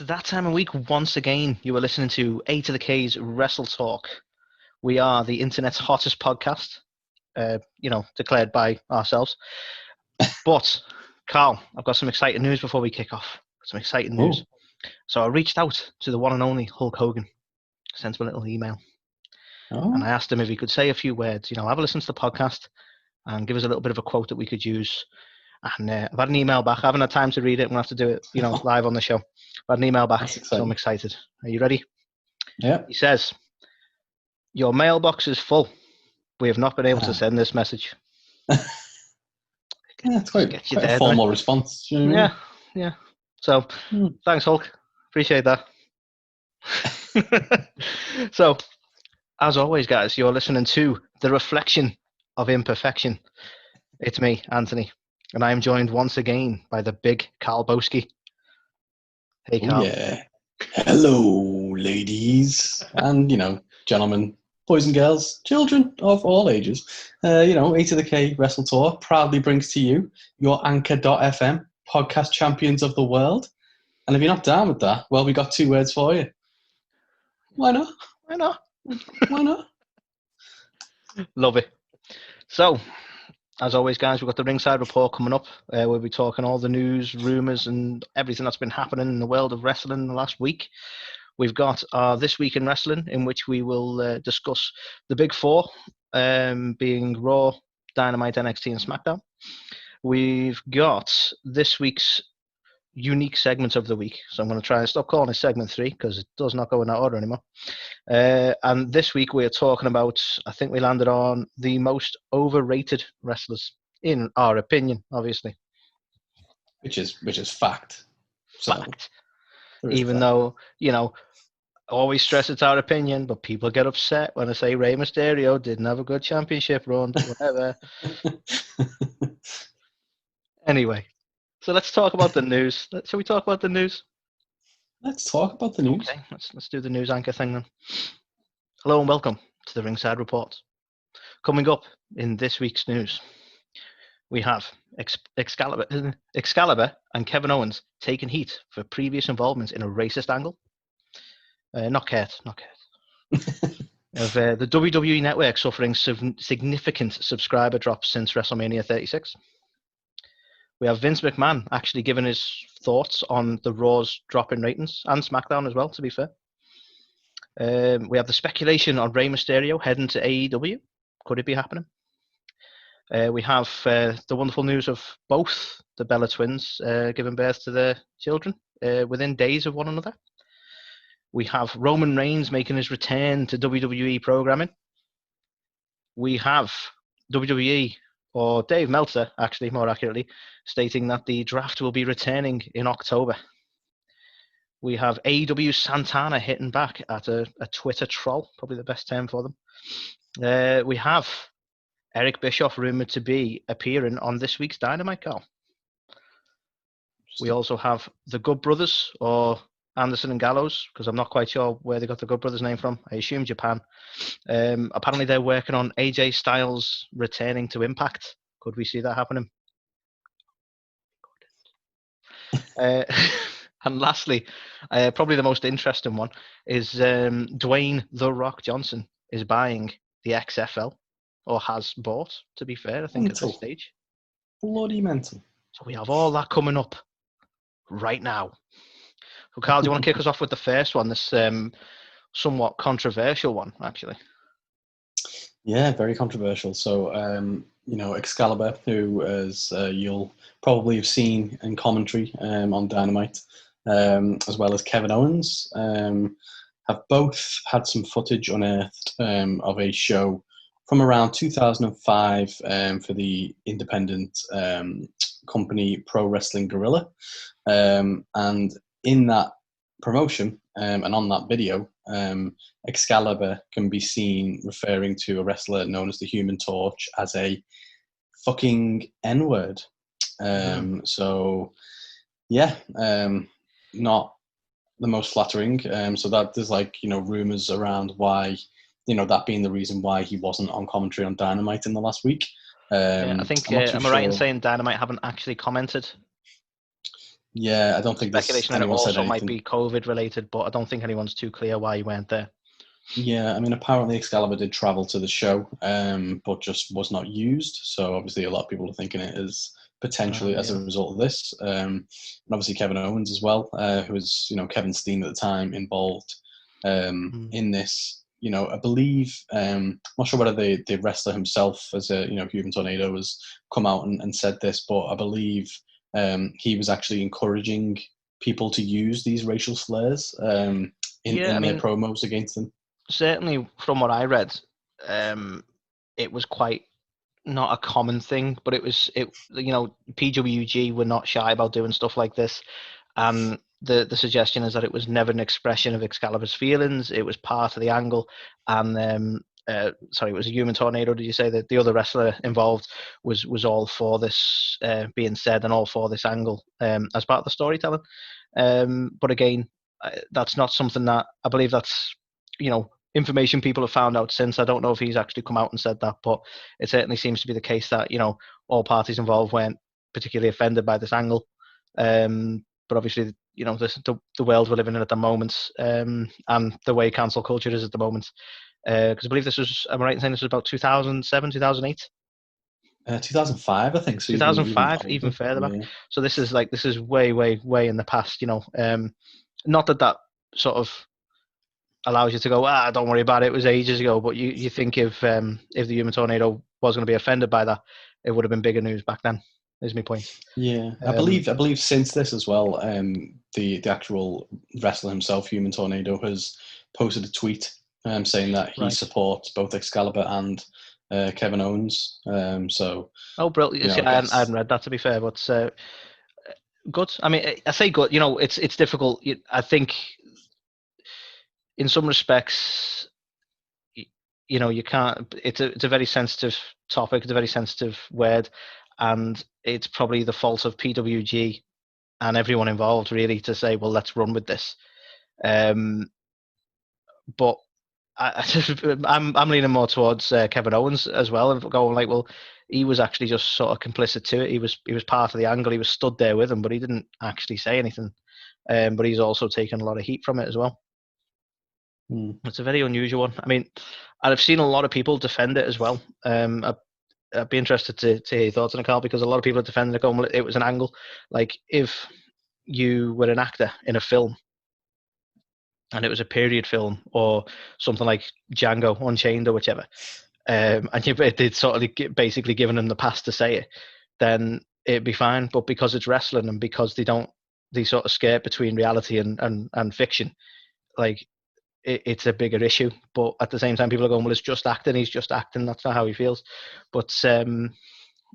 that time of week once again. You are listening to A to the K's Wrestle Talk. We are the internet's hottest podcast, declared by ourselves. But, Carl, I've got some exciting news before we kick off. Some exciting news. So I reached out to the one and only Hulk Hogan, sent him a little email, and I asked him if he could say a few words. Have a listen to the podcast and give us a little bit of a quote that we could use. And I've had an email back. I haven't had time to read it. I'm going to have to do it, live on the show. I've had an email back, so I'm excited. Are you ready? Yeah. He says, "Your mailbox is full. We have not been able to send this message." It's quite a formal response. You know Yeah. So, thanks, Hulk. Appreciate that. So, as always, guys, you're listening to The Reflection of Imperfection. It's me, Anthony. And I am joined once again by the big Carl Boski. Hey, Carl. Yeah. Hello, ladies and, gentlemen, boys and girls, children of all ages. A to the K Wrestle Tour proudly brings to you your Anchor.fm podcast champions of the world. And if you're not down with that, well, we got 2 words for you. Why not? Why not? Why not? Love it. So, as always, guys, we've got the Ringside Report coming up. We'll be talking all the news, rumours, and everything that's been happening in the world of wrestling in the last week. We've got This Week in Wrestling, in which we will discuss the big 4, being Raw, Dynamite, NXT, and SmackDown. We've got this week's unique segments of the week. So I'm going to try and stop calling it segment 3 because it does not go in that order anymore. And this week we're talking about, I think we landed on the most overrated wrestlers, in our opinion, obviously. Which is fact. Fact. Even though, always stress it's our opinion, but people get upset when I say Rey Mysterio didn't have a good championship run, whatever. Anyway. So let's talk about the news. Shall we talk about the news? Let's talk about the news. Okay, let's do the news anchor thing then. Hello and welcome to the Ringside Report. Coming up in this week's news, we have Excalibur and Kevin Owens taking heat for previous involvement in a racist angle. Not Kurt. Of the WWE Network suffering significant subscriber drops since WrestleMania 36. We have Vince McMahon actually giving his thoughts on the Raw's drop in ratings, and SmackDown as well, to be fair. We have the speculation on Rey Mysterio heading to AEW. Could it be happening? We have the wonderful news of both the Bella twins giving birth to their children within days of one another. We have Roman Reigns making his return to WWE programming. We have WWE, or Dave Meltzer, actually, more accurately, stating that the draft will be returning in October. We have AEW Santana hitting back at a Twitter troll, probably the best term for them. We have Eric Bischoff rumoured to be appearing on this week's Dynamite, Carl. We also have the Good Brothers, or Anderson and Gallows, because I'm not quite sure where they got the Good Brothers name from. I assume Japan. Apparently they're working on AJ Styles returning to Impact. Could we see that happening? And lastly, probably the most interesting one is Dwayne "The Rock" Johnson is buying the XFL, or has bought, to be fair, I think, at this stage. Bloody mental. So we have all that coming up right now. So, Carl, do you want to kick us off with the first one, this somewhat controversial one, actually? Yeah, very controversial. So, Excalibur, who, as you'll probably have seen in commentary on Dynamite, as well as Kevin Owens, have both had some footage unearthed of a show from around 2005 for the independent company Pro Wrestling Guerrilla. And in that promotion and on that video, Excalibur can be seen referring to a wrestler known as the Human Torch as a fucking N-word. So, yeah, not the most flattering. So that there's rumours around why, that being the reason why he wasn't on commentary on Dynamite in the last week. I think, am I right in saying Dynamite haven't actually commented? Yeah, I don't think Speculation that it anyone said also might anything. be COVID related, but I don't think anyone's too clear why he went there. Yeah, I mean, apparently Excalibur did travel to the show, but just was not used. So obviously, a lot of people are thinking it is potentially as a Yeah. result of this. And obviously, Kevin Owens as well, who was Kevin Steen at the time, involved in this. I believe I'm not sure whether the wrestler himself, as a Human Tornado, has come out and said this, but I believe he was actually encouraging people to use these racial slurs Yeah, I in their mean, promos against them. certainly from what I read, it was quite not a common thing, but PWG were not shy about doing stuff like this. And the suggestion is that it was never an expression of Excalibur's feelings. It was part of the angle. And sorry, it was a Human Tornado. Did you say that the other wrestler involved was all for this being said and all for this angle as part of the storytelling? But again, that's not something that I believe that's information people have found out since. I don't know if he's actually come out and said that, but it certainly seems to be the case that all parties involved weren't particularly offended by this angle. But obviously, the world we're living in at the moment, and the way cancel culture is at the moment. Because I believe this was, am I right in saying this was about 2007, 2008? 2005, I think. So even 2005, even older. further back. Yeah. So this is way, way, way in the past. Not that sort of allows you to go, don't worry about it. It was ages ago. But you think if the Human Tornado was going to be offended by that, it would have been bigger news back then. Is my point. Yeah, I believe since this as well, the actual wrestler himself, Human Tornado, has posted a tweet saying that he Right. supports both Excalibur and Kevin Owens. Oh, brilliant! I I guess. hadn't read that, to be fair, but good. I mean, I say good. It's difficult. I think in some respects, you can't. It's a very sensitive topic. It's a very sensitive word, and it's probably the fault of PWG and everyone involved really to say, well, let's run with this. But I'm leaning more towards Kevin Owens as well, and going like, well, he was actually just sort of complicit to it. He was part of the angle. He was stood there with him, but he didn't actually say anything. But he's also taken a lot of heat from it as well. It's a very unusual one. I mean, I've seen a lot of people defend it as well. I'd be interested to hear your thoughts on it, Carl, because a lot of people are defending it, going, well, it was an angle. Like if you were an actor in a film and it was a period film or something like Django Unchained or whichever, and they'd sort of basically given them the pass to say it, then it'd be fine. But because it's wrestling and because they sort of skirt between reality and fiction, like it's a bigger issue. But at the same time, people are going, well, it's just acting. He's just acting. That's not how he feels. But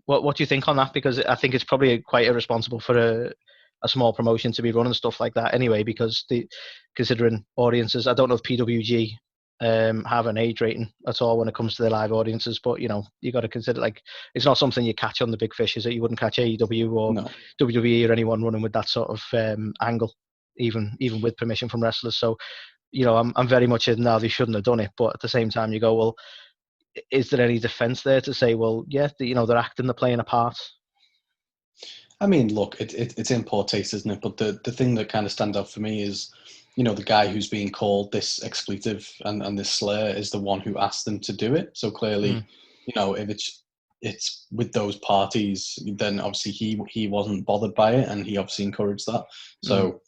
what do you think on that? Because I think it's probably quite irresponsible for a small promotion to be running stuff like that anyway, because considering audiences, I don't know if PWG have an age rating at all when it comes to their live audiences, but you got to consider, like, it's not something you catch on the big fishes that you wouldn't catch AEW or WWE or anyone running with that sort of angle, even with permission from wrestlers. So I'm very much in now they shouldn't have done it, but at the same time you go, well, is there any defense there to say, well, yeah, they're acting, they're playing a part? I mean, look, it's in poor taste, isn't it? But the thing that kind of stands out for me is, the guy who's being called this expletive and this slur is the one who asked them to do it. So clearly, if it's with those parties, then obviously he wasn't bothered by it, and he obviously encouraged that. So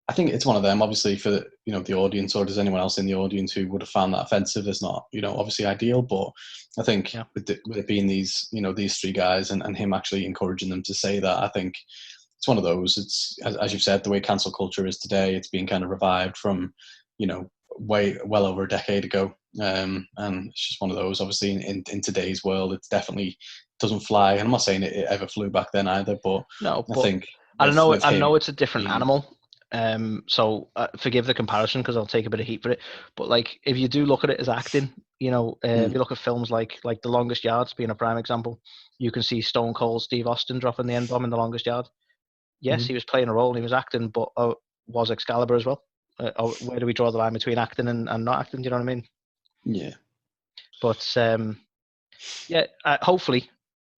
I think it's one of them. Obviously, for the audience, or does anyone else in the audience who would have found that offensive, is not obviously ideal. But I think with it being these these three guys and him actually encouraging them to say that, I think it's one of those. It's as you've said, the way cancel culture is today. It's being kind of revived from well over a decade ago, and it's just one of those. Obviously, in today's world, it definitely doesn't fly. And I'm not saying it ever flew back then either, but no, I think I know it's a different being, animal. So forgive the comparison because I'll take a bit of heat for it. But like, if you do look at it as acting, if you look at films like The Longest Yards being a prime example, you can see Stone Cold Steve Austin dropping the N-bomb in The Longest Yard. Yes, he was playing a role and he was acting, but was Excalibur as well? Where do we draw the line between acting and not acting? Do you know what I mean? Yeah. But hopefully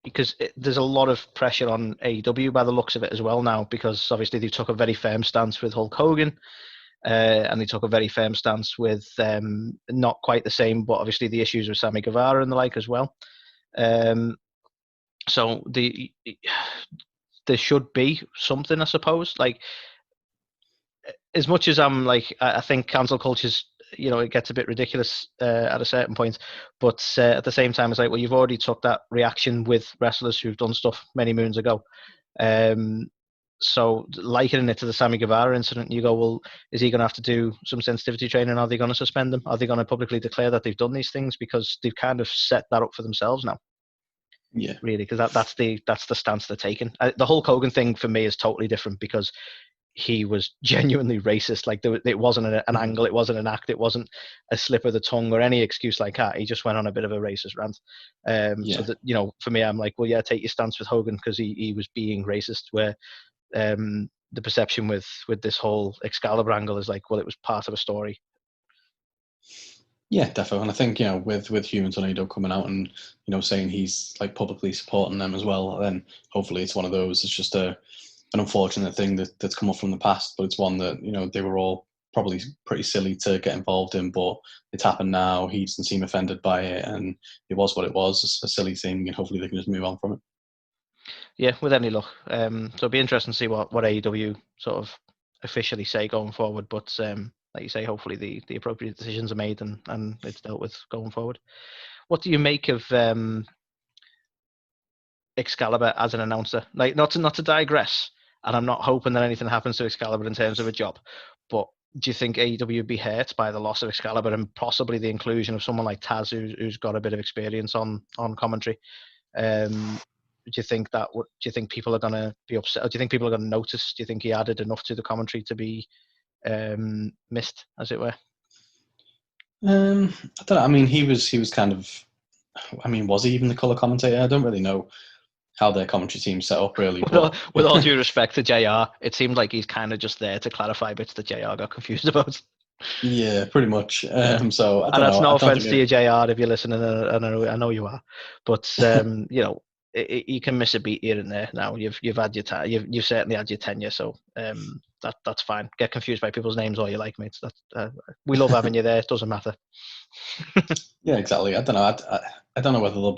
because there's a lot of pressure on AEW by the looks of it as well now, because obviously they took a very firm stance with Hulk Hogan, and they took a very firm stance with not quite the same, but obviously the issues with Sammy Guevara and the like as well. So there should be something, I suppose. Like, as much as I'm like, I think cancel culture's, it gets a bit ridiculous at a certain point, but at the same time, it's like, well, you've already took that reaction with wrestlers who've done stuff many moons ago. So likening it to the Sammy Guevara incident, you go, well, is he going to have to do some sensitivity training? Are they going to suspend him? Are they going to publicly declare that they've done these things? Because they've kind of set that up for themselves now. Yeah, really, because that's the stance they're taking. The Hulk Hogan thing for me is totally different, because he was genuinely racist. Like, it wasn't an angle, it wasn't an act, it wasn't a slip of the tongue or any excuse like that. He just went on a bit of a racist rant. So that, for me, I'm like, well, yeah, take your stance with Hogan, because he was being racist. Where the perception with this whole Excalibur angle is like, well, it was part of a story. Yeah, definitely. And I think, with Human Tornado coming out and, saying he's like publicly supporting them as well, then hopefully it's one of those. It's just an unfortunate thing that's come up from the past, but it's one that, they were all probably pretty silly to get involved in, but it's happened now. He doesn't seem offended by it, and it was what it was. It's a silly thing, and hopefully they can just move on from it. Yeah, with any luck. So it'll be interesting to see what AEW sort of officially say going forward. But like you say, hopefully the appropriate decisions are made and it's dealt with going forward. What do you make of Excalibur as an announcer? Like, not to digress, and I'm not hoping that anything happens to Excalibur in terms of a job, but do you think AEW would be hurt by the loss of Excalibur and possibly the inclusion of someone like Taz, who's got a bit of experience on commentary? Do you think people are going to be upset? Or do you think people are going to notice? Do you think he added enough to the commentary to be missed, as it were? I don't know. I mean, he was kind of. I mean, was he even the color commentator? I don't really know how their commentary team's set up, really. With all due respect to JR, it seemed like he's kind of just there to clarify bits that JR got confused about. Yeah, pretty much. So I don't know. And that's no offense to you, JR, if you're listening, and I know you are, but you can miss a beat here and there. Now you've had your time. You've certainly had your tenure, so that's fine. Get confused by people's names all you like, mates. We love having you there. It doesn't matter. Yeah, exactly. I don't know. I don't know whether they'll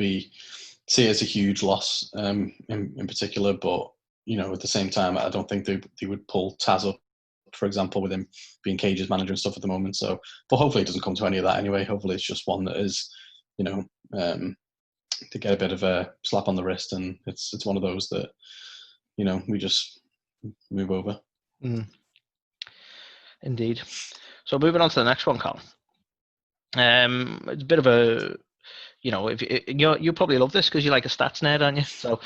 see it as a huge loss in particular, but at the same time, I don't think they would pull Taz up, for example, with him being Cage's manager and stuff at the moment. So, but hopefully it doesn't come to any of that anyway. Hopefully it's just one that is, to get a bit of a slap on the wrist, and it's one of those that, we just move over. Indeed. So moving on to the next one, Colin. It's a bit of a, if you probably love this because you're like a stats nerd, aren't you? So,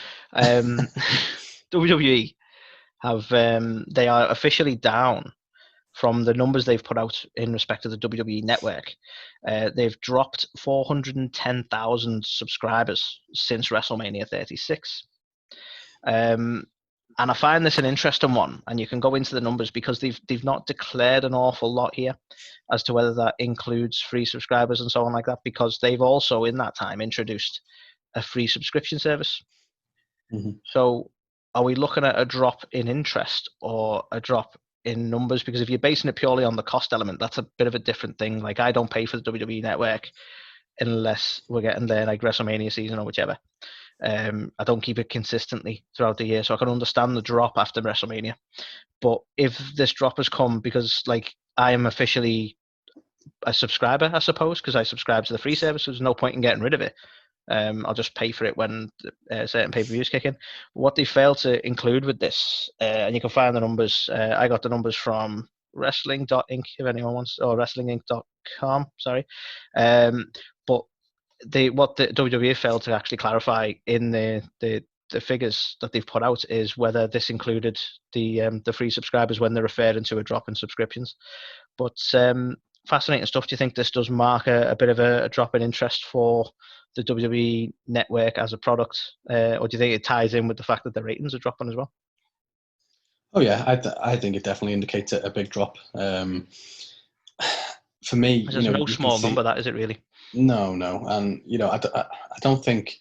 WWE they are officially down from the numbers they've put out in respect to the WWE Network. They've dropped 410,000 subscribers since WrestleMania 36. And I find this an interesting one, and you can go into the numbers because they've not declared an awful lot here as to whether that includes free subscribers and so on like that, because they've also in that time introduced a free subscription service. Mm-hmm. So are we looking at a drop in interest or a drop in numbers? Because if you're basing it purely on the cost element, that's a bit of a different thing. Like, I don't pay for the WWE Network unless we're getting there like WrestleMania season or whichever. I don't keep it consistently throughout the year, so I can understand the drop after WrestleMania. But if this drop has come because, like, I am officially a subscriber, I suppose, because I subscribe to the free service, so there's no point in getting rid of it. I'll just pay for it when certain pay-per-views kick in. What they failed to include with this, and you can find the numbers, I got the numbers from wrestling.inc, if anyone wants, or wrestlinginc.com, sorry. But what the WWE failed to actually clarify in the figures that they've put out is whether this included the free subscribers when they're referring to a drop in subscriptions. But fascinating stuff. Do you think this does mark a bit of a drop in interest for the WWE Network as a product, or do you think it ties in with the fact that the ratings are dropping as well? Oh yeah, I think it definitely indicates a big drop. For me, there's no small number, that is it really? No, and I don't think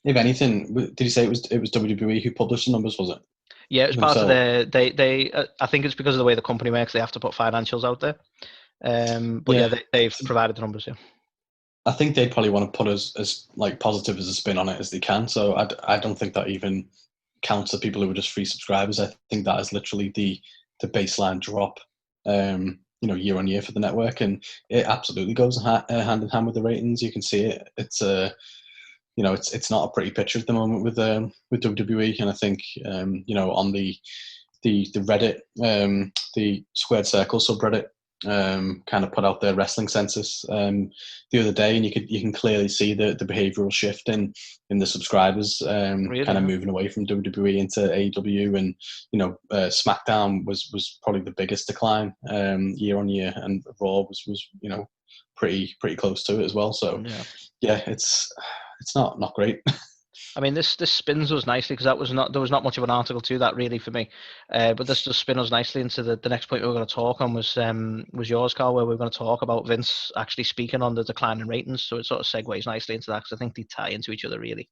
if anything, did you say it was WWE who published the numbers? Was it? Yeah, it was part of Themselves? they. I think it's because of the way the company works. They have to put financials out there. But Yeah, yeah, they've provided the numbers. Yeah. I think they'd probably want to put as like positive as a spin on it as they can. So I don't think that even counts the people who are just free subscribers. I think that is literally the baseline drop, year on year for the network, and it absolutely goes hand in hand with the ratings. You can see it. It's it's not a pretty picture at the moment with WWE, and I think on the Reddit, the Squared Circle subreddit, kind of put out their wrestling census the other day, and you can clearly see the behavioural shift in the subscribers, Really, kind of yeah. moving away from WWE into AEW, and SmackDown was probably the biggest decline year on year, and Raw was pretty close to it as well. So Yeah. yeah, it's not great. I mean, this spins us nicely because there was not much of an article to that really for me, but this just spins us nicely into the next point we were going to talk on was yours, Carl, where we were going to talk about Vince actually speaking on the decline in ratings. So it sort of segues nicely into that because I think they tie into each other really.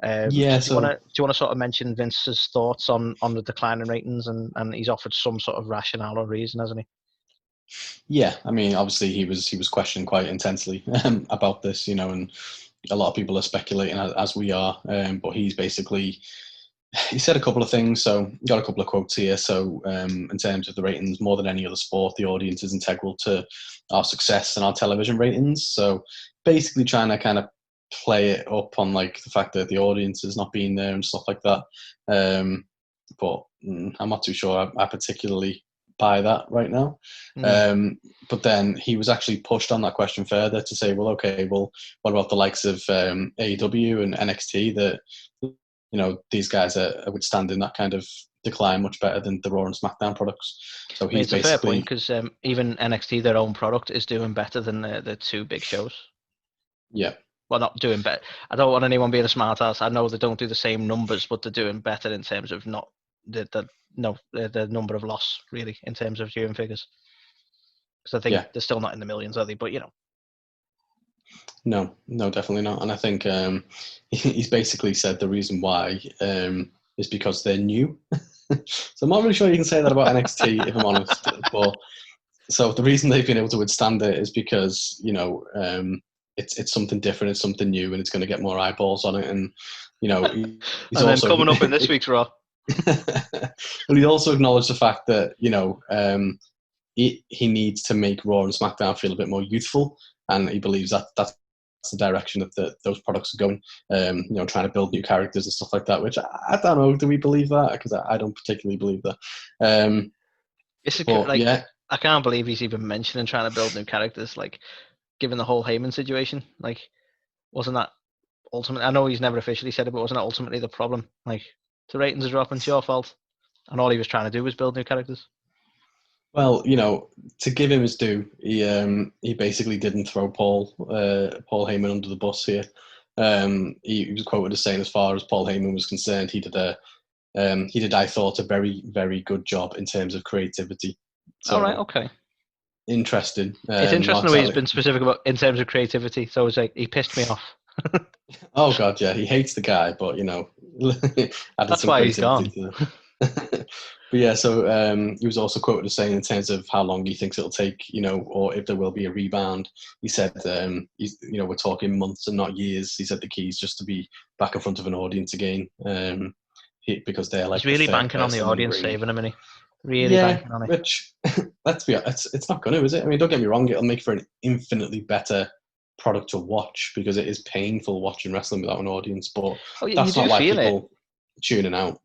Yeah, So do you so want to sort of mention Vince's thoughts on the decline in ratings, and he's offered some sort of rationale or reason, hasn't he? yeah, I mean, obviously he was questioned quite intensely about this, and a lot of people are speculating as we are, but he said a couple of things. So got a couple of quotes here. So in terms of the ratings, more than any other sport, the audience is integral to our success and our television ratings. So basically trying to kind of play it up on like the fact that the audience is not being there and stuff like that. But I'm not too sure I particularly buy that right now. Mm. But then he was actually pushed on that question further to say, well, okay, well, what about the likes of AEW and NXT that these guys are withstanding that kind of decline much better than the Raw and SmackDown products. So I mean, he's it's a fair point basically, because even NXT, their own product, is doing better than the two big shows. yeah, Well, not doing better. I don't want anyone being a smart ass. I know they don't do the same numbers, but they're doing better in terms of not the number of loss really in terms of viewing figures. Because I think yeah, they're still not in the millions, are they? But no, definitely not. And I think he's basically said the reason why is because they're new. So I'm not really sure you can say that about NXT, if I'm honest. But so the reason they've been able to withstand it is because it's something different, it's something new, and it's going to get more eyeballs on it. And he's and then also coming up in this week's Raw. well, he also acknowledged the fact that he needs to make Raw and SmackDown feel a bit more youthful, and he believes that's the direction that those products are going. Trying to build new characters and stuff like that. Which I don't know. Do we believe that? Because I don't particularly believe that. It's But like yeah, I can't believe he's even mentioning trying to build new characters. Like, given the whole Heyman situation, like, wasn't that ultimately? I know he's never officially said it, but wasn't that ultimately the problem? Like, the ratings are dropping, it's your fault, and all he was trying to do was build new characters. well, to give him his due, he basically didn't throw Paul Heyman under the bus here. He was quoted as saying, as far as Paul Heyman was concerned, he did I thought a very very good job in terms of creativity. All right, So okay. interesting. It's Not interesting the way he's exactly. been specific about in terms of creativity. So it's like he pissed me off. Oh god, yeah, he hates the guy, but added That's some why he's creativity gone. to it. But yeah, so he was also quoted as saying, in terms of how long he thinks it'll take, or if there will be a rebound. He said, we're talking months and not years. He said the key is just to be back in front of an audience again, because they're He's like the really third banking on the person in the audience ring. saving him, and he really Yeah, banking on it. which let's be honest, it's not going to, is it? I mean, don't get me wrong, it'll make for an infinitely better product to watch because it is painful watching wrestling without an audience, but Oh, you that's not do why feel it. people tuning out.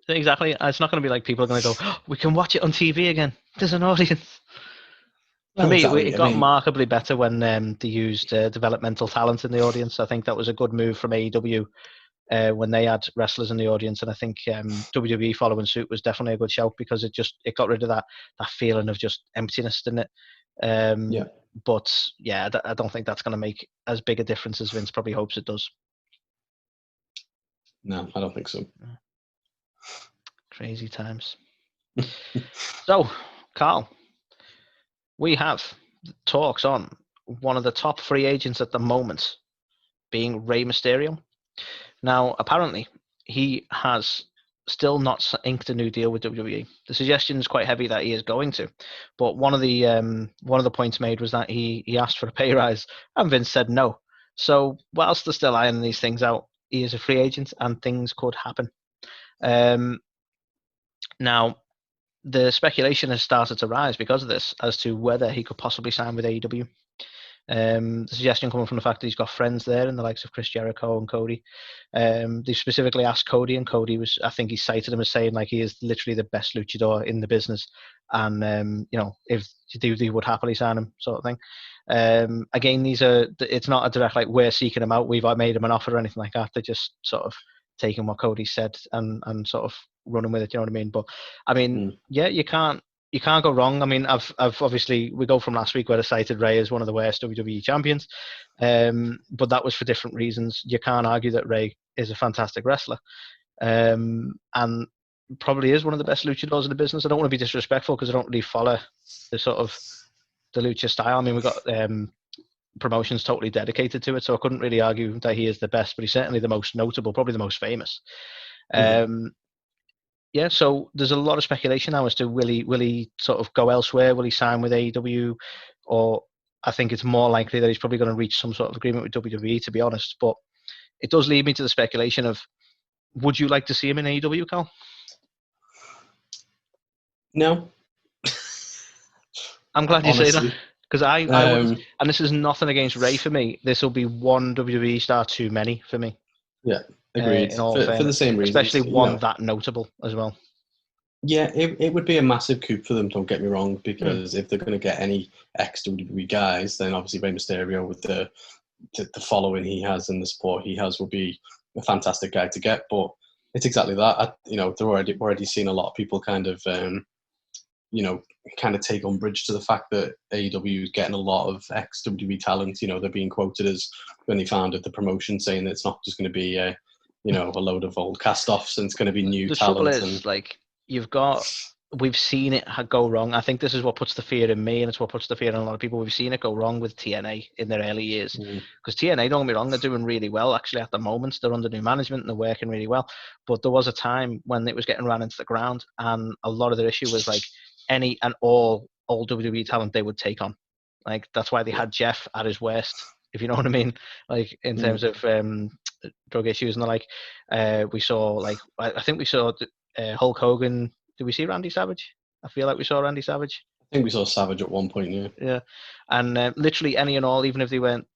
Exactly. It's not going to be like people are going to go, oh, we can watch it on TV again. There's an audience. For Well, me, it exactly. I got mean, markedly better when they used developmental talent in the audience. I think that was a good move from AEW when they had wrestlers in the audience, and I think WWE following suit was definitely a good shout because it got rid of that feeling of just emptiness, didn't it? yeah, But yeah, I don't think that's going to make as big a difference as Vince probably hopes it does. no, I don't think so. Crazy times. So, Carl, we have talks on one of the top free agents at the moment being Rey Mysterio. Now, apparently, he has still not inked a new deal with WWE. The suggestion is quite heavy that he is going to, but one of the points made was that he asked for a pay rise, and Vince said no. So whilst they're still ironing these things out, he is a free agent, and things could happen. Now, the speculation has started to rise because of this as to whether he could possibly sign with AEW. The suggestion coming from the fact that he's got friends there in the likes of Chris Jericho and Cody. They specifically asked Cody, and Cody was, I think he cited him as saying like he is literally the best luchador in the business, and if they would happily sign him, sort of thing. Again, it's not a direct like we're seeking him out, we've made him an offer or anything like that. They're just sort of taking what Cody said and sort of running with it. You know what I mean? But I mean, yeah, you can't go wrong. I mean, I've obviously, we go from last week where I cited Rey as one of the worst WWE champions, but that was for different reasons. You can't argue that Rey is a fantastic wrestler, and probably is one of the best luchadors in the business. I don't want to be disrespectful because I don't really follow the sort of the lucha style. I mean, we've got promotions totally dedicated to it, so I couldn't really argue that he is the best, but he's certainly the most notable, probably the most famous. Yeah, so there's a lot of speculation now as to will he sort of go elsewhere? Will he sign with AEW? Or I think it's more likely that he's probably going to reach some sort of agreement with WWE, to be honest. But it does lead me to the speculation of, would you like to see him in AEW, Cal? No. I'm glad you say that. Because I would, and this is nothing against Rey for me. This will be one WWE star too many for me. Yeah, agreed. For the same reason, especially one that notable as well. Yeah, it would be a massive coup for them. Don't get me wrong, because if they're going to get any ex-WWE guys, then obviously Rey Mysterio with the following he has and the support he has will be a fantastic guy to get. But it's exactly that. They're already seeing a lot of people kind of take umbrage to the fact that AEW is getting a lot of ex-WWE talent. They're being quoted as when they founded the promotion saying that it's not just going to be a load of old cast-offs, and it's going to be new talent. The trouble is, we've seen it go wrong. I think this is what puts the fear in me, and it's what puts the fear in a lot of people. We've seen it go wrong with TNA in their early years. Because TNA, don't get me wrong, they're doing really well, actually, at the moment. They're under new management, and they're working really well. But there was a time when it was getting ran into the ground, and a lot of their issue was, any and all old WWE talent they would take on. That's why they had Jeff at his worst, if you know what I mean. In terms of drug issues and the like. We saw, I think we saw Hulk Hogan. Did we see Randy Savage? I feel like we saw Randy Savage. I think we saw Savage at one point, yeah. Yeah, and literally any and all, even if they weren't,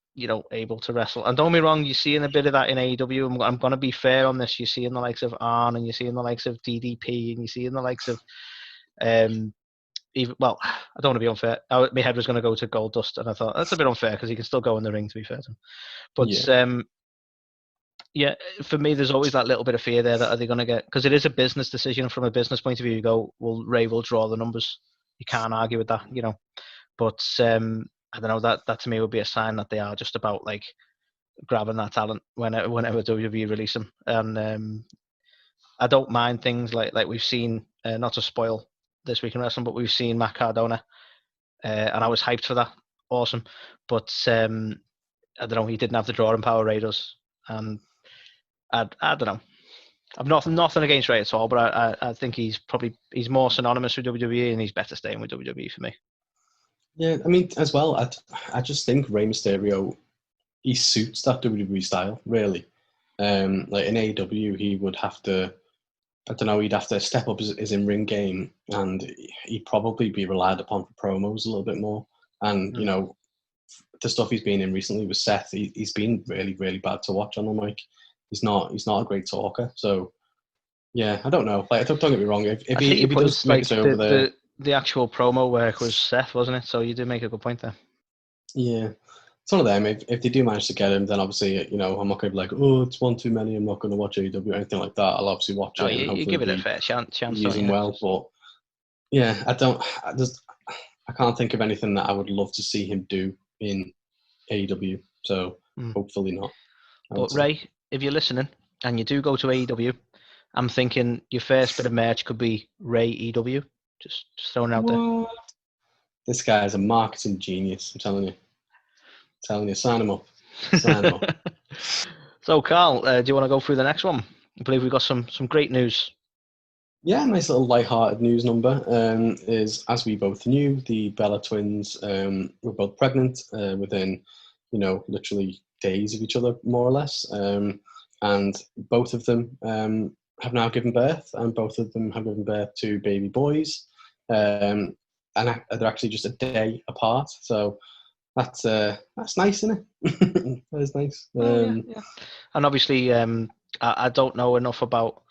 able to wrestle. And don't get me wrong, you're seeing a bit of that in AEW. I'm going to be fair on this. You're seeing the likes of Arn, and you're seeing the likes of DDP, and you're seeing the likes of I don't want to be unfair. My head was going to go to Goldust, and I thought that's a bit unfair because he can still go in the ring, to be fair to him. But yeah, for me, there's always that little bit of fear there that are they going to get, because it is a business decision. From a business point of view, you go, well, Rey will draw the numbers. You can't argue with that, But I don't know, that to me would be a sign that they are just about grabbing that talent whenever WWE release them. And I don't mind things like we've seen, not to spoil this week in wrestling, but we've seen Matt Cardona, and I was hyped for that. Awesome, but I don't know, he didn't have the drawing power Rey does, and I don't know. I'm nothing against Rey at all, but I think he's more synonymous with WWE, and he's better staying with WWE for me. Yeah, I mean, as well, I just think Rey Mysterio, he suits that WWE style, really. In AEW, he would have to, he'd have to step up his in-ring game, and he'd probably be relied upon for promos a little bit more. And, the stuff he's been in recently with Seth, he's been really, really bad to watch on the mic. He's not a great talker. So, yeah, I don't know. Don't get me wrong. If he does make it over there... The actual promo work was Seth, wasn't it? So you did make a good point there. Yeah. It's one of them. If they do manage to get him, then obviously, I'm not going to be like, oh, it's one too many, I'm not going to watch AEW or anything like that. I'll obviously watch it. And you give it a fair chance. Use him well. But, yeah, I can't think of anything that I would love to see him do in AEW. So, hopefully not. But, Rey, if you're listening and you do go to AEW, I'm thinking your first bit of merch could be Rey EW. Just throwing it out there. This guy is a marketing genius, I'm telling you. Sign him up. So, Carl, do you want to go through the next one? I believe we've got some great news. Yeah, nice little light-hearted news number is, as we both knew, the Bella twins were both pregnant within, literally days of each other, more or less. And both of them have now given birth, and both of them have given birth to baby boys. And they're actually just a day apart. So that's nice, isn't it? That is nice. Yeah. And obviously, I don't know enough about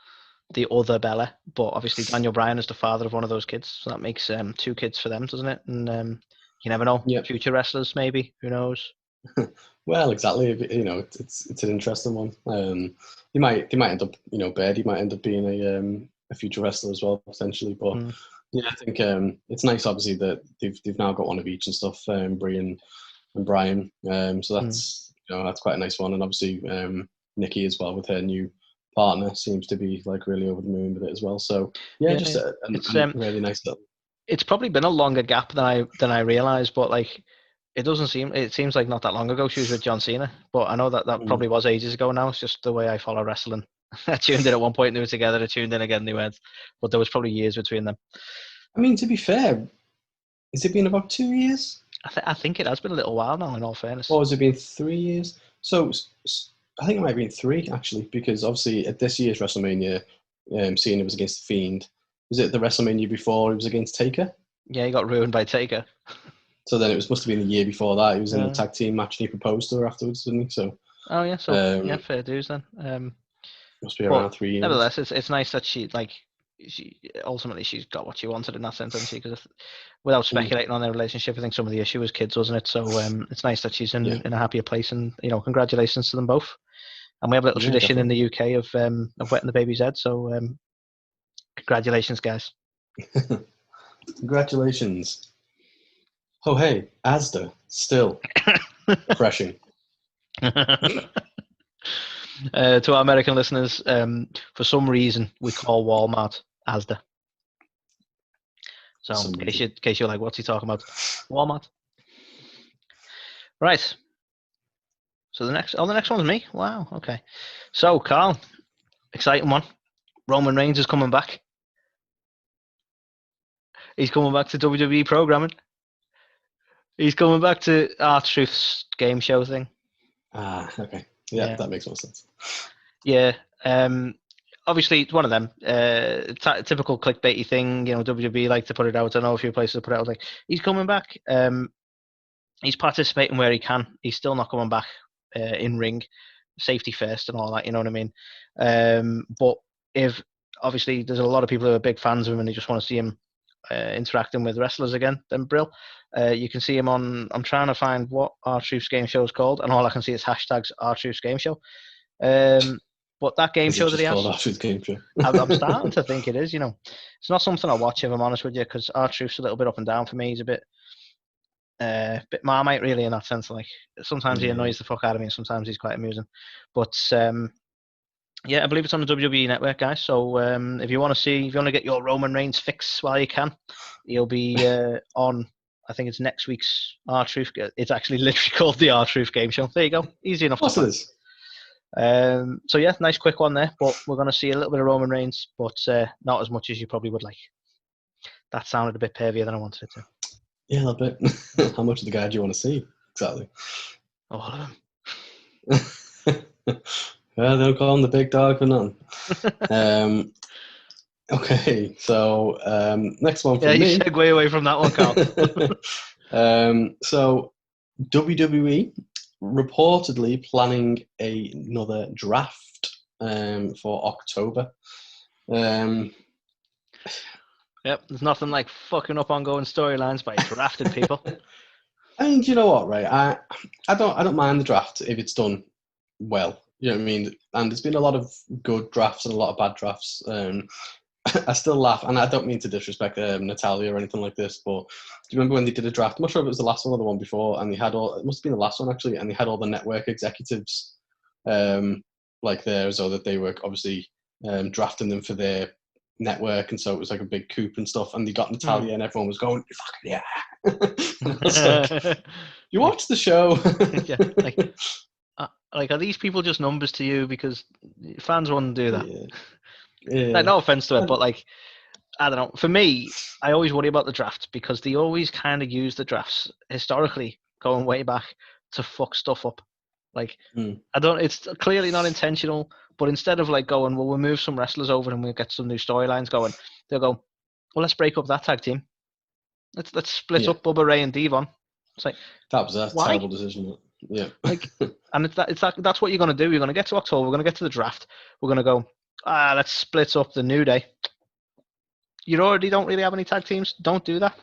the other Bella, but obviously Daniel Bryan is the father of one of those kids, so that makes 2 kids for them, doesn't it? And you never know. Yep. Future wrestlers, maybe. Who knows? Well, exactly. It's an interesting one. He might end up, Birdie might end up being a future wrestler as well, potentially. But yeah, I think it's nice, obviously, that they've now got one of each and stuff, Brie and Brian. So that's that's quite a nice one, and obviously Nikki as well with her new partner seems to be like really over the moon with it as well. So yeah, just a really nice little. It's probably been a longer gap than I realized, but like it seems like not that long ago she was with John Cena, but I know that probably was ages ago now. It's just the way I follow wrestling. I tuned in at one point, they were together. I tuned in again, they weren't, but there was probably years between them. I mean, to be fair, has it been about 2 years? I think it has been a little while now, in all fairness. Or has it been 3 years? So I think it might have been 3, actually, because obviously at this year's WrestleMania, Cena was against The Fiend. Was it the WrestleMania before he was against Taker? Yeah, he got ruined by Taker. So then must have been the year before that. He was in the tag team match and he proposed to her afterwards, didn't he? So. Oh yeah, so yeah, fair dues then. Must be around 3 years. Nevertheless, it's nice that she ultimately she's got what she wanted in that sense, hasn't she? Because without speculating on their relationship, I think some of the issue was kids, wasn't it? So it's nice that she's in a happier place, and congratulations to them both. And we have a little tradition definitely in the UK of wetting the baby's head. So congratulations, guys. Congratulations. Oh hey, Asda still crashing. To our American listeners, for some reason we call Walmart Asda. So in case you're like, what's he talking about? Walmart. Right. So the next one's me. Wow. Okay. So Carl, exciting one. Roman Reigns is coming back. He's coming back to WWE programming. He's coming back to R-Truth's game show thing. Ah, okay. Yeah, that makes more sense. Yeah. Obviously, it's one of them. Typical clickbaity thing. WWE like to put it out. I know a few places put it out. Like, he's coming back. He's participating where he can. He's still not coming back in ring. Safety first and all that. You know what I mean? But if obviously there's a lot of people who are big fans of him and they just want to see him interacting with wrestlers again, then Brill. You can see him on. I'm trying to find what R-Truth's game show is called, and all I can see is hashtags R-Truth's game show. But that game show that he has, R-Truth's game show. I'm starting to think it is. It's not something I watch, if I'm honest with you, because R-Truth's a little bit up and down for me. He's a bit Marmite, really, in that sense. Like sometimes he annoys the fuck out of me, and sometimes he's quite amusing. But yeah, I believe it's on the WWE Network, guys. So if you want to get your Roman Reigns fix while you can, he'll be on. I think it's next week's R-Truth. It's actually literally called the R-Truth Game Show. There you go. Easy enough. What it is. So yeah, nice quick one there. But we're going to see a little bit of Roman Reigns, but not as much as you probably would like. That sounded a bit pervier than I wanted it to. Yeah, a little bit. How much of the guy do you want to see? Exactly. All of them. Well, don't call him the big dog for none. Okay, so next one for me. Yeah, you segue away from that one, Carl. So WWE reportedly planning another draft for October. Yep, there's nothing like fucking up ongoing storylines by drafting people. I mean, you know what, right? I don't mind the draft if it's done well. You know what I mean? And there's been a lot of good drafts and a lot of bad drafts. I still laugh, and I don't mean to disrespect Natalia or anything like this, but do you remember when they did a draft? I'm not sure if it was the last one or the one before, and they had it must have been the last one actually, and they had all the network executives like there, so that they were obviously drafting them for their network, and so it was like a big coup and stuff, and they got Natalia, and everyone was going, fucking yeah. Like, you watched the show. Yeah, like, Like, are these people just numbers to you? Because fans wouldn't do that. Yeah. Like, no offense to it, but like, I don't know. For me, I always worry about the draft because they always kind of use the drafts historically, going way back, to fuck stuff up. Like, it's clearly not intentional, but instead of like going, well, we'll move some wrestlers over and we'll get some new storylines going, they'll go, well, let's break up that tag team. Let's split up Bubba Ray and Devon. It's like, that was a why? terrible decision. Yeah. Like, and that's what you're going to do. You're going to get to October. We're going to get to the draft. We're going to go, let's split up the New Day. You already don't really have any tag teams. Don't do that.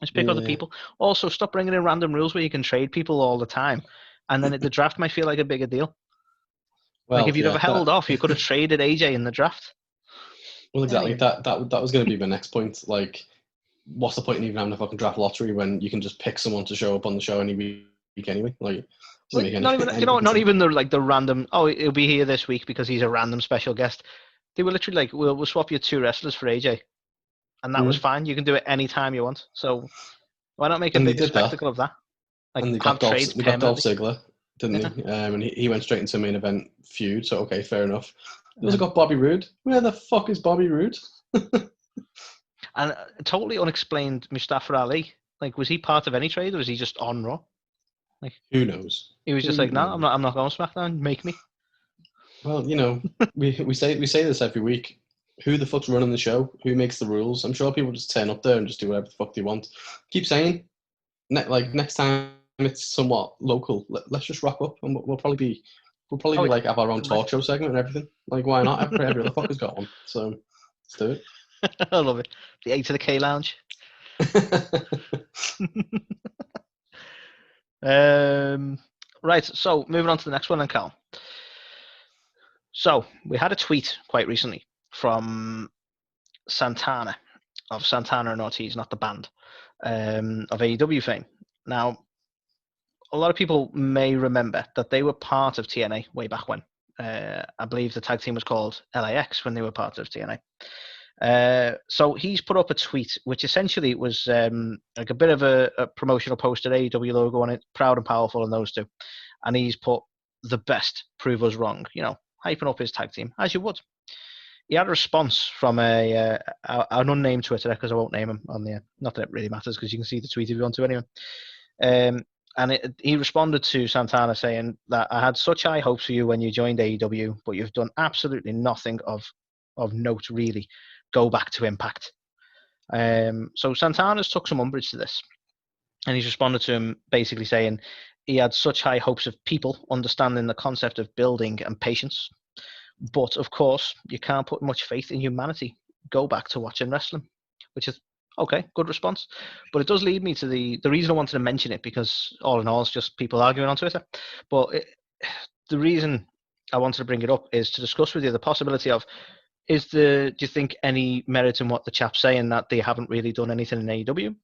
Just pick other people. Also, stop bringing in random rules where you can trade people all the time. And then the draft might feel like a bigger deal. Well, like, if you'd have held off, you could have traded AJ in the draft. Well, exactly. Anyway. That was going to be my next point. Like, what's the point in even having a fucking draft lottery when you can just pick someone to show up on the show any week anyway? Like, not even the random. Oh, he'll be here this week because he's a random special guest. They were literally like, we'll swap you 2 wrestlers for AJ, and that was fine. You can do it anytime you want. So why not make a big spectacle of that? Like, and they got Dolph Ziggler, didn't they? And he went straight into a main event feud. So okay, fair enough. They also got Bobby Roode. Where the fuck is Bobby Roode? And totally unexplained Mustafa Ali. Like, was he part of any trade or was he just on Raw? Like, who knows? He was just like, no, I'm not going SmackDown. Make me. Well, we say this every week. Who the fuck's running the show? Who makes the rules? I'm sure people just turn up there and just do whatever the fuck they want. Keep saying, next time it's somewhat local, let's just rock up and we'll probably be like have our own talk show segment and everything. Like, why not? Every other fucker's got one, so let's do it. I love it. The 8 to the K Lounge. Right, so moving on to the next one then, Cal. So we had a tweet quite recently from Santana of Santana Naughty, not the band, of AEW fame. Now, a lot of people may remember that they were part of TNA way back when. I believe the tag team was called LAX when they were part of TNA. So he's put up a tweet which essentially was like a bit of a promotional poster, AEW logo on it, proud and powerful, and those two. And he's put, the best, prove us wrong, hyping up his tag team, as you would. He had a response from an unnamed Twitter, because I won't name him on the, not that it really matters because you can see the tweet if you want to anyway. And he responded to Santana saying that, I had such high hopes for you when you joined AEW, but you've done absolutely nothing of note, really. Go back to Impact. So Santana's took some umbrage to this, and he's responded to him basically saying he had such high hopes of people understanding the concept of building and patience, but of course you can't put much faith in humanity. Go back to watching wrestling, which is okay, good response. But it does lead me to the reason I wanted to mention it, because all in all it's just people arguing on Twitter. But the reason I wanted to bring it up is to discuss with you the possibility of, do you think any merit in what the chap's saying, that they haven't really done anything in AEW?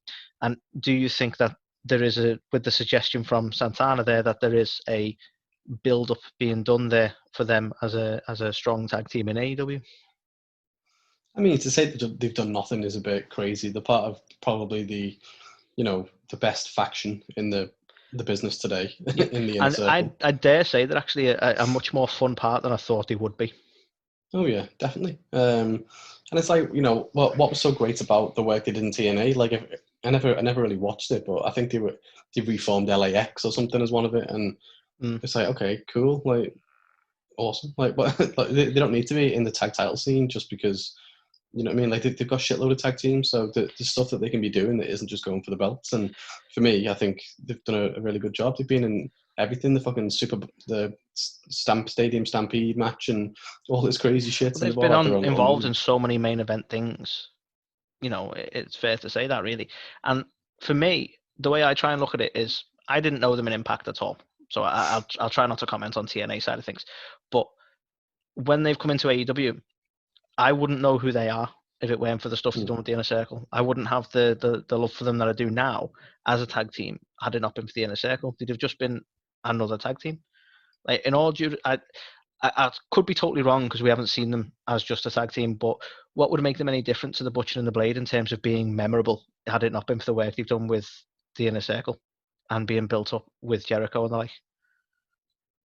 And do you think that there is with the suggestion from Santana there, that there is a build-up being done there for them as a strong tag team in AEW? I mean, to say that they've done nothing is a bit crazy. They're part of probably the best faction in the business today, in the inner circle. I dare say they're actually a much more fun part than I thought they would be. Oh yeah, definitely. And it's like, what was so great about the work they did in TNA? Like, I never really watched it, but I think they reformed LAX or something as one of it, and it's like, okay, cool, like, awesome. Like, but like, they don't need to be in the tag title scene just because, you know what I mean? Like, they've got a shitload of tag teams, so the stuff that they can be doing that isn't just going for the belts. And for me, I think they've done a really good job. They've been in everything, the Stadium Stampede match and all this crazy shit. Well, they've been involved in so many main event things. It's fair to say that, really. And for me, the way I try and look at it is, I didn't know them in Impact at all, so I'll try not to comment on TNA side of things. But when they've come into AEW, I wouldn't know who they are if it weren't for the stuff they've done with the Inner Circle. I wouldn't have the love for them that I do now as a tag team had it not been for the Inner Circle. They'd have just been another tag team. Like, in all due, I could be totally wrong because we haven't seen them as just a tag team, but what would make them any different to the Butcher and the Blade in terms of being memorable had it not been for the work they've done with the Inner Circle and being built up with Jericho and the like?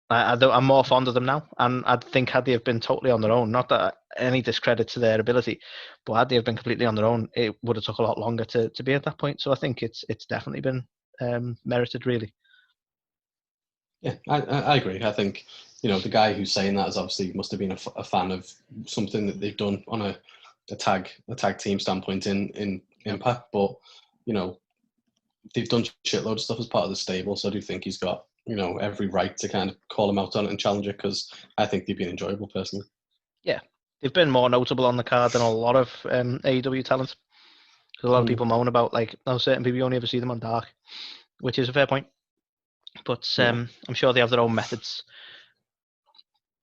I'm more fond of them now, and I think had they have been totally on their own, not that any discredit to their ability, but had they have been completely on their own, it would have took a lot longer to be at that point. So I think it's definitely been merited, really. Yeah, I agree. I think, the guy who's saying that is obviously must have been a fan of something that they've done on a tag team standpoint in Impact, but they've done shitload of stuff as part of the stable, so I do think he's got every right to kind of call him out on it and challenge it, because I think they've been enjoyable personally. Yeah, they've been more notable on the card than a lot of AEW talent. Because a lot of people moan about certain people, you only ever see them on Dark, which is a fair point. But I'm sure they have their own methods.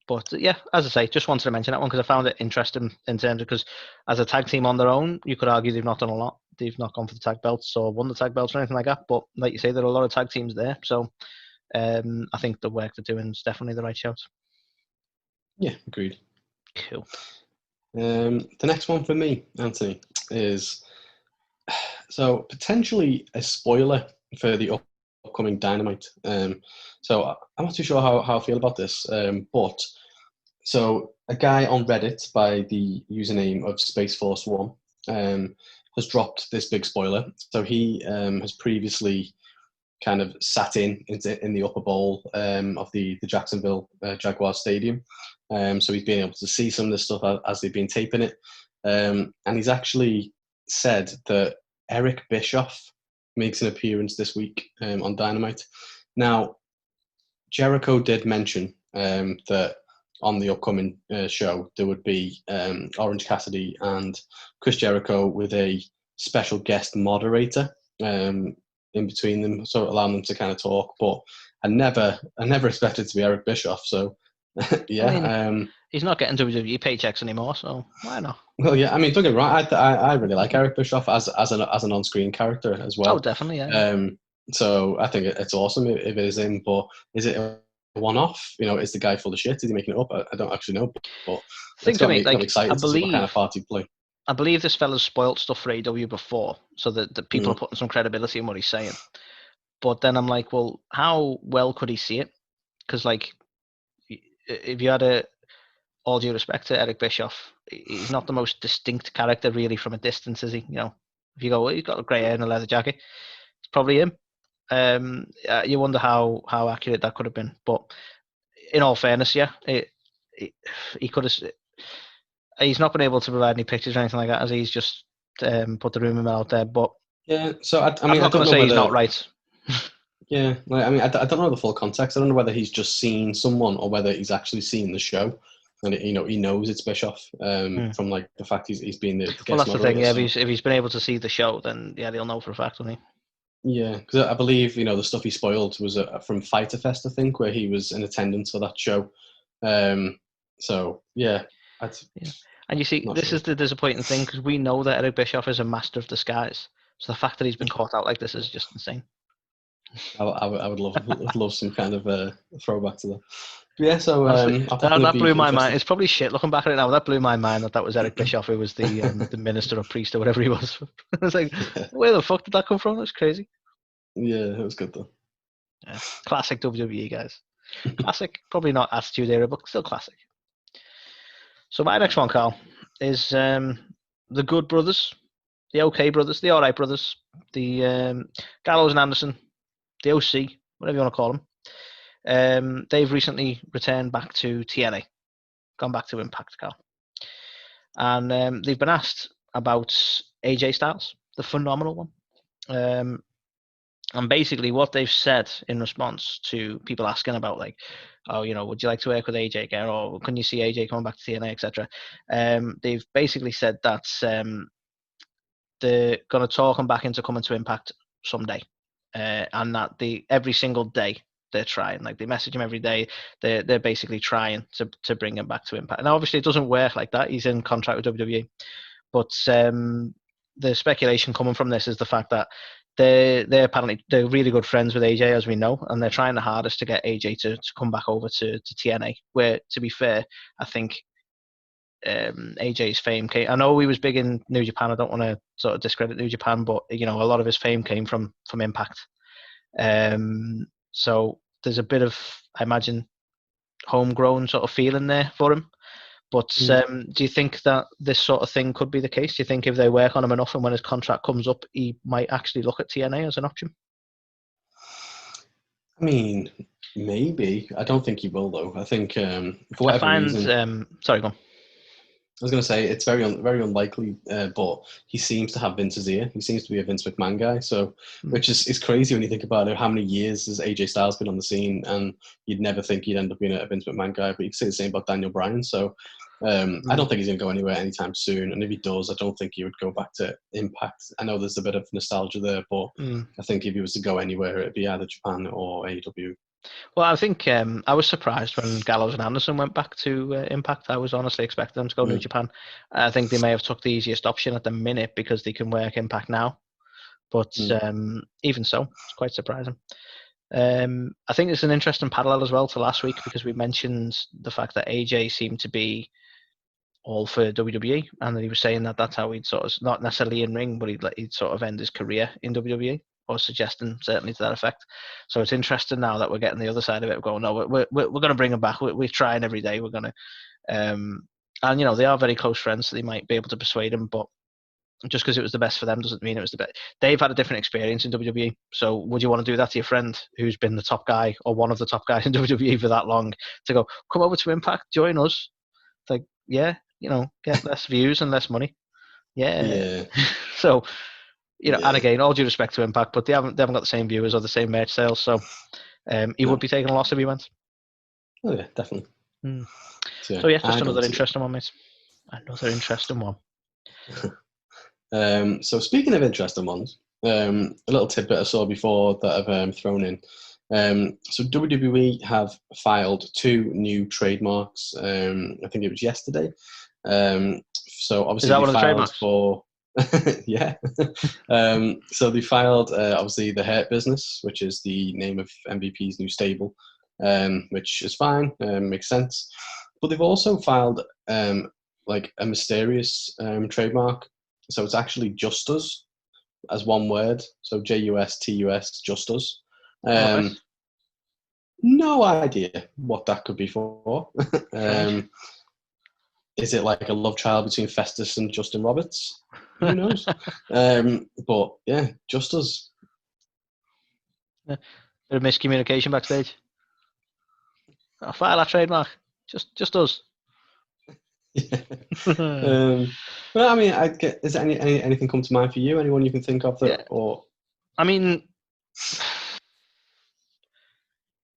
But yeah, as I say, just wanted to mention that one because I found it interesting in terms of, because as a tag team on their own, you could argue they've not done a lot. They've not gone for the tag belts or won the tag belts or anything like that. But like you say, there are a lot of tag teams there. So I think the work they're doing is definitely the right shout. Yeah, agreed. Cool. The next one for me, Anthony, is potentially a spoiler for the upcoming Dynamite. So I'm not too sure how I feel about this, but so a guy on Reddit by the username of Space Force One has dropped this big spoiler. So he has previously kind of sat in the upper bowl of the Jacksonville Jaguars Stadium. So he's been able to see some of this stuff as they've been taping it. And he's actually said that Eric Bischoff makes an appearance this week on Dynamite. Now, Jericho did mention that on the upcoming show there would be Orange Cassidy and Chris Jericho with a special guest moderator in between them, so allowing them to kind of talk. But I never expected it to be Eric Bischoff. So yeah, I mean, he's not getting WWE paychecks anymore, so why not? Well, yeah, I mean, don't get me wrong. I really like Eric Bischoff as an on-screen character as well. Oh, definitely, yeah. So I think it's awesome if it is him. But is it a one-off? Is the guy full of shit? Is he making it up? I don't actually know. But it's got me excited to see what kind of part he'd play. I believe this fella's spoilt stuff for AEW before, so that the people are putting some credibility in what he's saying. But then I'm like, well, how well could he see it? Because if you had all due respect to Eric Bischoff, he's not the most distinct character really from a distance, is he? If you go, well, he's got a grey hair and a leather jacket, it's probably him. You wonder how accurate that could have been. But in all fairness, yeah, he could have. He's not been able to provide any pictures or anything like that, as he's just put the rumor out there. But yeah, so I mean, I'm not going to say he's not right. Yeah, I mean, I don't know the full context. I don't know whether he's just seen someone or whether he's actually seen the show, and he knows it's Bischoff from the fact he's been the guest. Well, that's the thing. Yeah, so. if he's been able to see the show, then yeah, they'll know for a fact, won't he? Yeah, because I believe the stuff he spoiled was from Fighter Fest, I think, where he was in attendance for that show. So yeah. And you see, this is the disappointing thing, because we know that Eric Bischoff is a master of disguise. So the fact that he's been caught out like this is just insane. I would love some kind of throwback to that. Yeah, so that blew my mind. It's probably shit looking back at it now. That blew my mind that was Eric Bischoff, who was the the minister or priest or whatever he was. I was like, where the fuck did that come from? That's crazy. Yeah, it was good though. Yeah. Classic WWE guys. Classic, probably not Attitude Era, but still classic. So my next one, Carl, is the Good Brothers, the OK Brothers, the Alright Brothers, the Gallows and Anderson, the OC, whatever you want to call them. They've recently returned back to TNA, gone back to Impact, Carl. And they've been asked about AJ Styles, the phenomenal one. And basically what they've said in response to people asking about, like, oh, would you like to work with AJ again? Or can you see AJ coming back to TNA, etc.? They've basically said that they're going to talk him back into coming to Impact someday. And that every single day they're trying. Like, they message him every day. They're basically trying to bring him back to Impact. Now, obviously, it doesn't work like that. He's in contract with WWE. But the speculation coming from this is the fact that they're really good friends with AJ, as we know, and they're trying the hardest to get AJ to come back over to TNA, where, to be fair, I think AJ's fame came. I know he was big in New Japan. I don't want to sort of discredit New Japan, but a lot of his fame came from Impact. So there's a bit of, I imagine, homegrown sort of feeling there for him. But do you think that this sort of thing could be the case? Do you think if they work on him enough and when his contract comes up, he might actually look at TNA as an option? I mean, maybe. I don't think he will, though. I think for whatever reason. Sorry, go on. I was going to say it's very unlikely, but he seems to have Vince's ear. He seems to be a Vince McMahon guy, so which is crazy when you think about it. How many years has AJ Styles been on the scene, and you'd never think he'd end up being a Vince McMahon guy. But you could say the same about Daniel Bryan. So I don't think he's going to go anywhere anytime soon. And if he does, I don't think he would go back to Impact. I know there's a bit of nostalgia there, but I think if he was to go anywhere, it'd be either Japan or AEW. Well, I think I was surprised when Gallows and Anderson went back to Impact. I was honestly expecting them to go to New Japan. I think they may have took the easiest option at the minute because they can work Impact now. But even so, it's quite surprising. I think it's an interesting parallel as well to last week because we mentioned the fact that AJ seemed to be all for WWE, and that he was saying that that's how he'd sort of, not necessarily in ring, but he'd sort of end his career in WWE. Or suggesting certainly to that effect. So it's interesting now that we're getting the other side of it. Going, no, we're going to bring him back. We're trying every day. We're going to, and they are very close friends, so they might be able to persuade him. But just because it was the best for them doesn't mean it was the best. They've had a different experience in WWE. So would you want to do that to your friend who's been the top guy or one of the top guys in WWE for that long to go, come over to Impact, join us? It's like, yeah, get less views and less money. Yeah. So. And again, all due respect to Impact, but they haven't got the same viewers or the same merch sales, so he would be taking a loss if he went. Oh yeah, definitely. So yeah, just another interesting one, mate. Another interesting one. So speaking of interesting ones, a little tidbit I saw before that I've thrown in. So WWE have filed 2 new trademarks. I think it was yesterday. So obviously is that one they of the filed trademarks? for. Yeah. So they filed obviously the Hurt Business, which is the name of MVP's new stable, which is fine, makes sense. But they've also filed like a mysterious trademark. So it's actually Just Us as one word. So JUSTUS, Just Us. Nice. No idea what that could be for. Is it like a love child between Festus and Justin Roberts? Who knows? But yeah, Just Us. Bit of miscommunication backstage. I'll file that trademark. Just us. Yeah. But I mean, is there anything come to mind for you? Anyone you can think of that? Yeah. Or I mean,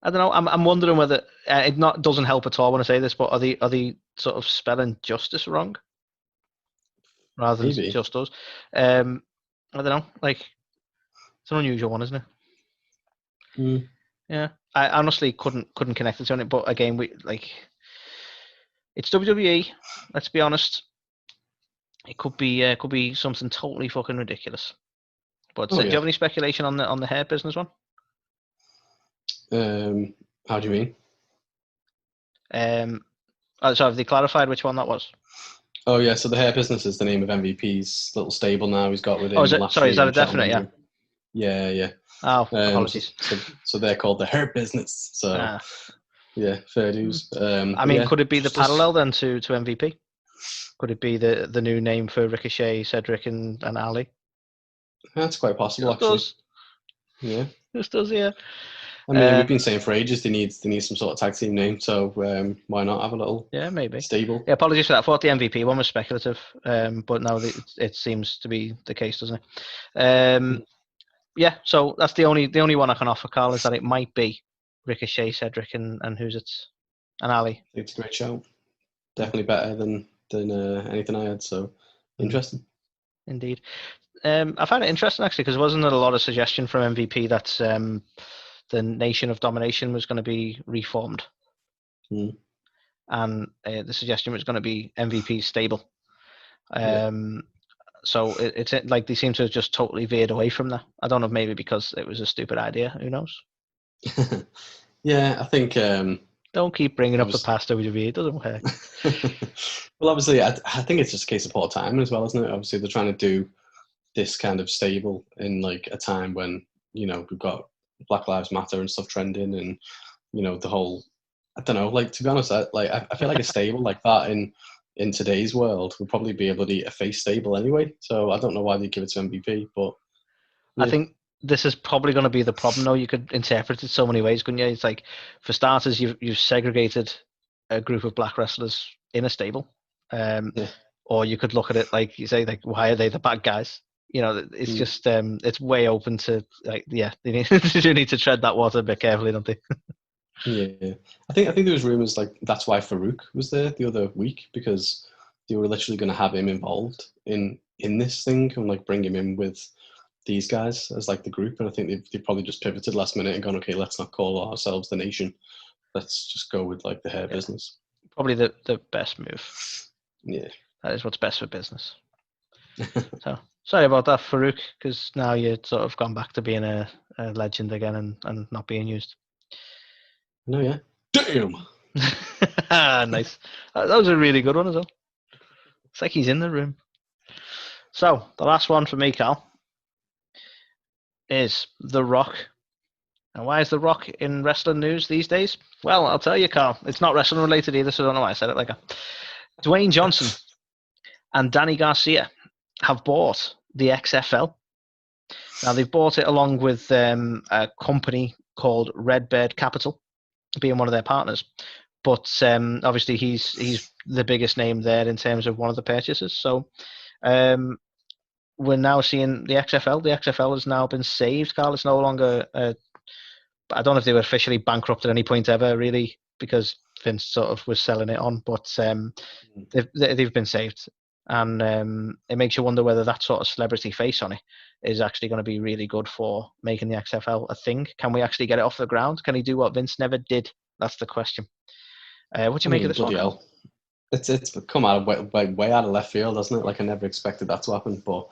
I don't know. I'm wondering whether it doesn't help at all when I say this, but are they sort of spelling justice wrong rather than maybe. Just Us? I don't know. Like, it's an unusual one, isn't it? Yeah, I honestly couldn't connect it to it. But again, it's WWE. Let's be honest. It could be something totally fucking ridiculous. But do you have any speculation on the hair business one? How do you mean? So have they clarified which one that was? Oh yeah, so the Hair Business is the name of MVP's little stable now. He's got within. Oh, is that a definite? Yeah. Yeah. Oh, apologies. So they're called the Hair Business. So yeah, fair dues. I mean, could it be the parallel then to MVP? Could it be the new name for Ricochet, Cedric, and Ali? That's quite possible, actually. Yeah. This does, yeah. I mean, we've been saying for ages they need some sort of tag team name, so why not have a little maybe stable? Yeah, apologies for that. I thought the MVP one was speculative, but now it seems to be the case, doesn't it? Yeah, so that's the only one I can offer, Carl, is that it might be Ricochet, Cedric, and who's it? And Ali. It's a great show. Definitely better than anything I had. So interesting. Indeed. I find it interesting actually because wasn't there a lot of suggestion from MVP that the Nation of Domination was going to be reformed, and the suggestion was going to be MVP stable. So it's like they seem to have just totally veered away from that. I don't know, maybe because it was a stupid idea. Who knows? Yeah, I think. Don't keep bringing up the past WWE. It doesn't work. Well, obviously, I think it's just a case of poor timing as well, isn't it? Obviously, they're trying to do this kind of stable in like a time when we've got Black Lives Matter and stuff trending, and the whole I don't know. Like, to be honest, I feel like a stable like that in today's world would probably be a face stable anyway. So I don't know why they give it to MVP, but I think this is probably going to be the problem, though. You could interpret it so many ways, couldn't you? It's like, for starters, you've segregated a group of black wrestlers in a stable, or you could look at it like you say, like, why are they the bad guys? You know, it's just it's way open to, like, they do need to tread that water a bit carefully, don't they? Yeah, I think there was rumors like that's why Farouk was there the other week, because they were literally going to have him involved in this thing and like bring him in with these guys as like the group. And I think they probably just pivoted last minute and gone, okay, let's not call ourselves the Nation. Let's just go with like the hair business. Probably the best move. Yeah, that is what's best for business. So sorry about that, Farouk, because now you're sort of gone back to being a legend again and not being used. No, yeah. Damn. Nice. That was a really good one as well. It's like he's in the room. So the last one for me, Cal, is The Rock. And why is The Rock in wrestling news these days? Well, I'll tell you, Carl. It's not wrestling related either, so I don't know why I said it like that. Dwayne Johnson and Danny Garcia have bought the XFL. Now, they've bought it along with a company called Redbird Capital, being one of their partners. But obviously, he's the biggest name there in terms of one of the purchases. So we're now seeing the XFL. The XFL has now been saved, Carl. It's no longer... I don't know if they were officially bankrupt at any point ever, really, because Vince sort of was selling it on. But they've been saved. And it makes you wonder whether that sort of celebrity face on it is actually going to be really good for making the XFL a thing. Can we actually get it off the ground? Can he do what Vince never did? That's the question. What do you make of this one? Hell. It's come out of way out of left field, hasn't it? Like, I never expected that to happen. But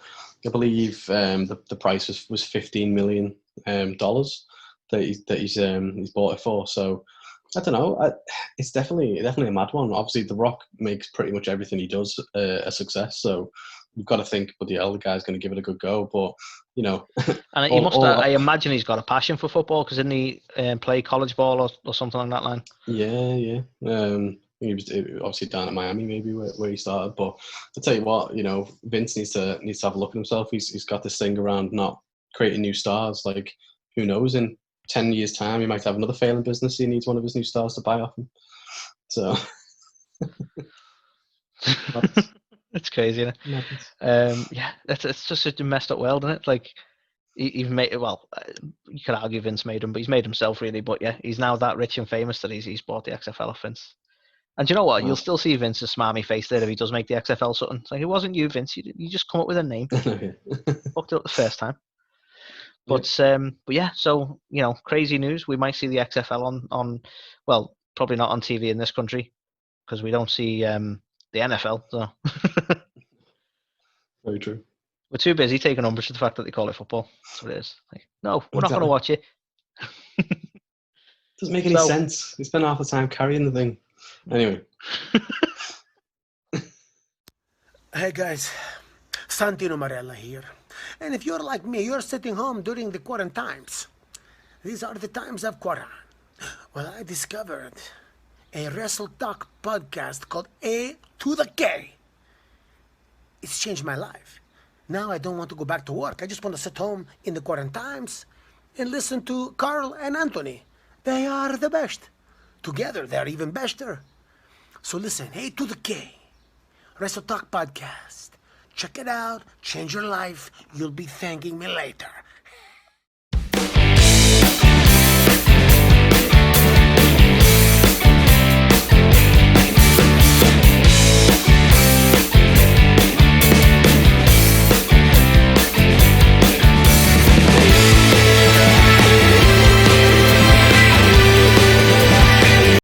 I believe the price was $15 million that he's bought it for. So I don't know. It's definitely a mad one. Obviously, The Rock makes pretty much everything he does a success. So you've got to think, but the other guy's going to give it a good go. But you know, and he must. I imagine he's got a passion for football, because didn't he play college ball or something along that line? Yeah. He was obviously down at Miami, maybe where he started. But I tell you what, Vince needs to have a look at himself. He's got this thing around not creating new stars. Like, who knows, in 10 years' time, he might have another failing business. He needs one of his new stars to buy off him. So it's crazy, isn't it? Yeah, it's just such a messed up world, isn't it? Like, he's made, well, you could argue Vince made him, but he's made himself, really. But yeah, he's now that rich and famous that he's bought the XFL off Vince. And you know what? You'll still see Vince's smarmy face there if he does make the XFL something. It's like, it wasn't you, Vince. You just come up with a name. Fucked it up the first time. But yeah, so crazy news. We might see the XFL on well, probably not on TV in this country, because we don't see the NFL. So very true. We're too busy taking umbrage to the fact that they call it football. That's what it is. Like, no, we're not going to watch it. Doesn't make any sense. We spend half the time carrying the thing. Anyway. Hey guys, Santino Marella here. And if you're like me, you're sitting home during the quarantines. These are the times of quarantine. Well, I discovered a Wrestle Talk podcast called A to the K. It's changed my life. Now I don't want to go back to work. I just want to sit home in the quarantines and listen to Carl and Anthony. They are the best. Together, they're even better. So listen, A to the K. Wrestle Talk podcast. Check it out. Change your life. You'll be thanking me later.